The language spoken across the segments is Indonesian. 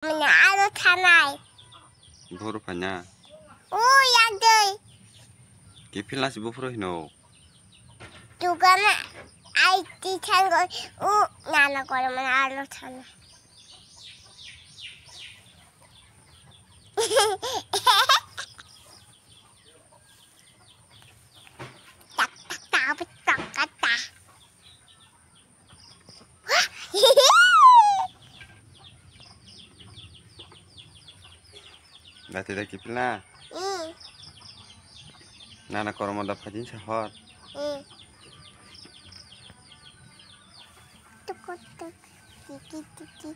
Mana tanai. Buru banyak. Oh, yang deh. Kipil nasi buru hino. Juga na IT tanggol. Nana kalau mana alu tanai. Tak tak tak tak tak tak. Nanti dah kipil na. Nana kormo dah fajin sahor. Tuk tuk. Tiki tiki.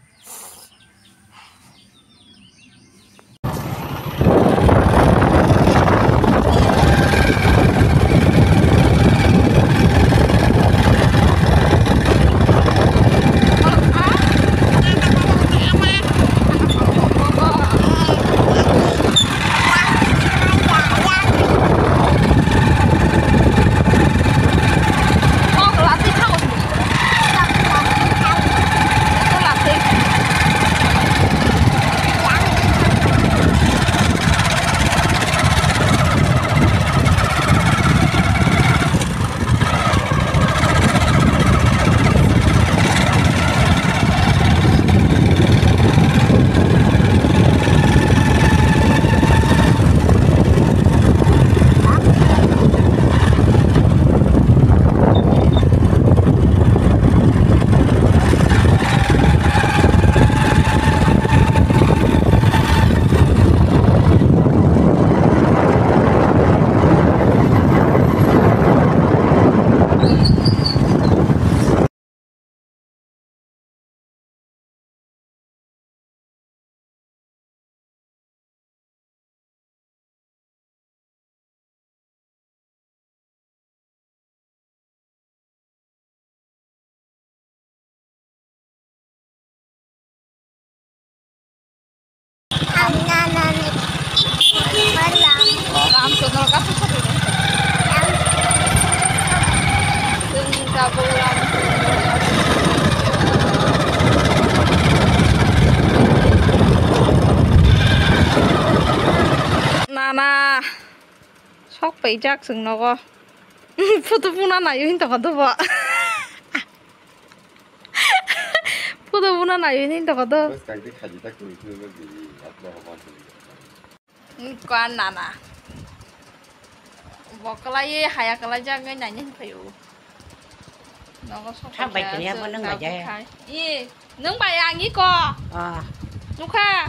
Nana sok bay jak sừng nó co photo puna na yun to kado ba photo puna na yun to kado Bos kaki kaji tak tu itu lagi. Atau apa tu? kan Nana bokala ye haya kala jak ngai na nyen phayu nó có sok Sao bạch này mà nâng bạch vậy? Ye nâng bạch à nghĩ co lúc ha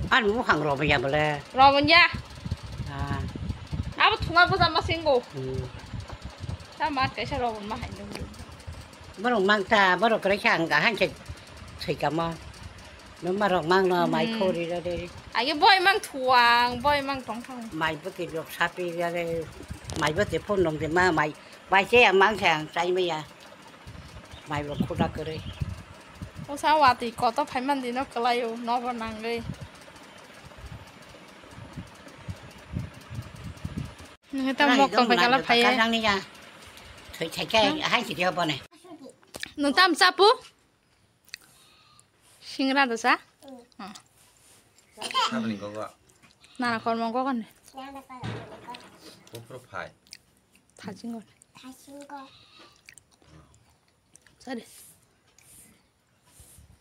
Anh muốn hàng rồi bây giờ là rồi mình nha 아, 통화 보자 마 생고. 자, 맛 cái sao mà hành động được. bắt đầu mang ta bắt đầu cái hàng cả hai chục thầy cả mà nó mà rồi mang nó mày khô đi ra đây À cái boy mang thuang, boy mang trống trống. mày bất kỳ được sắp đi ra đây mày bất kỳ phun đồng thì mà mày sẽ mang hàng trái bây giờ mày được khô ra cái đây Ô sao mà thì có tao phải mang đi nó cái này nó vào nàng đi. Người ta mua còn phải cái là phải. cái răng đi nha thầy cái hai chị theo bọn này Nung tam sa po? Singra do sa? Apa ni kau buat? Nana kon mong ko kon. Buru pai. 다 진 거네. 다신 거. 잘해.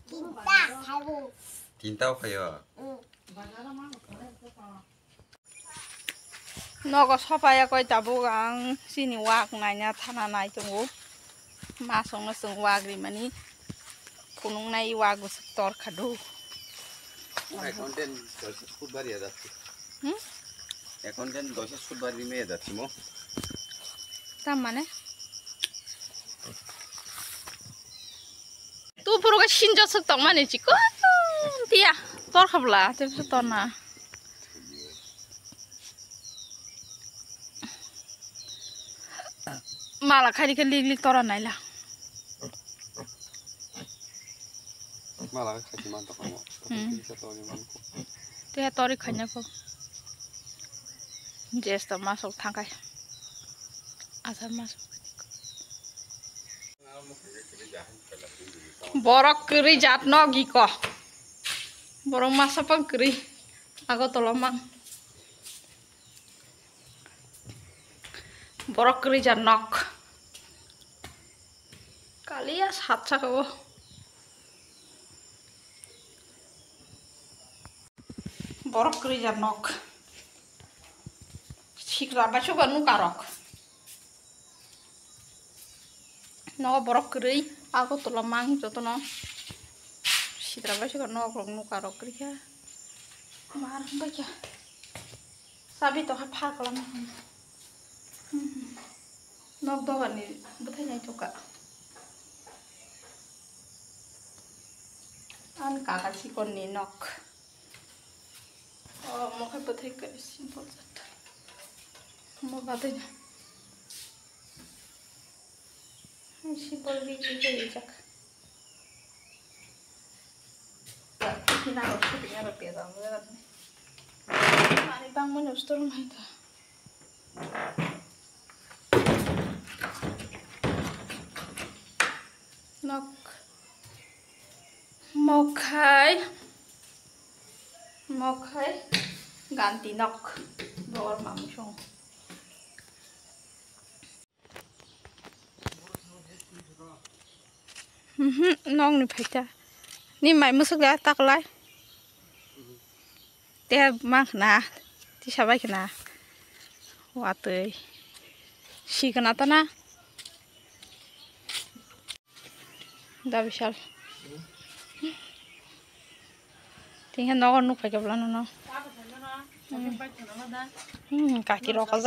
진짜 달고. Tintau kaya. Nó có shop ai coi tabu gang sini wak này nha thana này chung mà xong nó sung wak đi mà ní punung này wak gue sektor kado. Konten dosa football ya dah. Konten dosa football ni me dah timo. Tam mana? Tu puru ka shinjo sektor mana sih kok? Dia tor kabla, tapi sektor na. Malah kali kali toran nai lah. Malah kasi mantap kamu. Bisa tahu ni manku. Dia tori kanya kok. Jesta masuk tangkai. Asal masuk. borok kiri jatno giko borong masa pang kiri aku tolomang borok kiri jatnok kali ya hatsa kau borok kiri jatnok sikra bacu kan nukarok no borok kiri aku tolomang jotono sikra bacu kan nukarok kiri ya mar baca sabi to hafal kalam nok do kan ni betul nya juga an kakak si kon ni nok oh mau ke betul ke simpel zat mau batanya simpel biji bijak kita harus punya berbeda banget mari bang menyustur main dah nok mau khai ganti nok bawal mamsong nong ni phải ni mày mới sức ra tắc lại te mang na ti sabai kena watui si kena tana dah bisa tinggal nong nuk pakai belan nong kaki rokok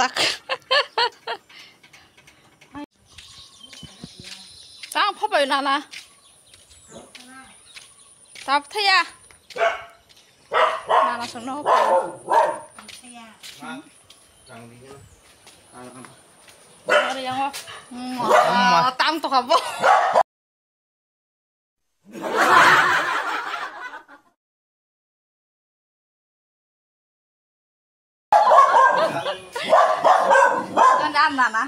tang apa bayu nana tap thaya nana sono ada yang tang to kabo kan nana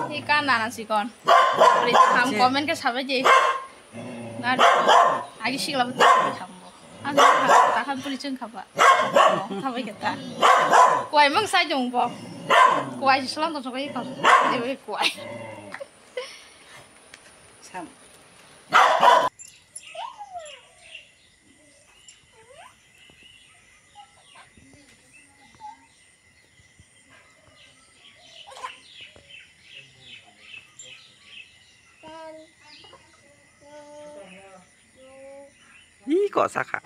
ikan nana sih kon beri ham komen ke siapa aja nggak lagi sih kalau betul kamu aku tahan beli ceng kapa kapa kita kue emang saya jumpa kue Islam tuh suka ikan jadi kue sam Ih, kok saka.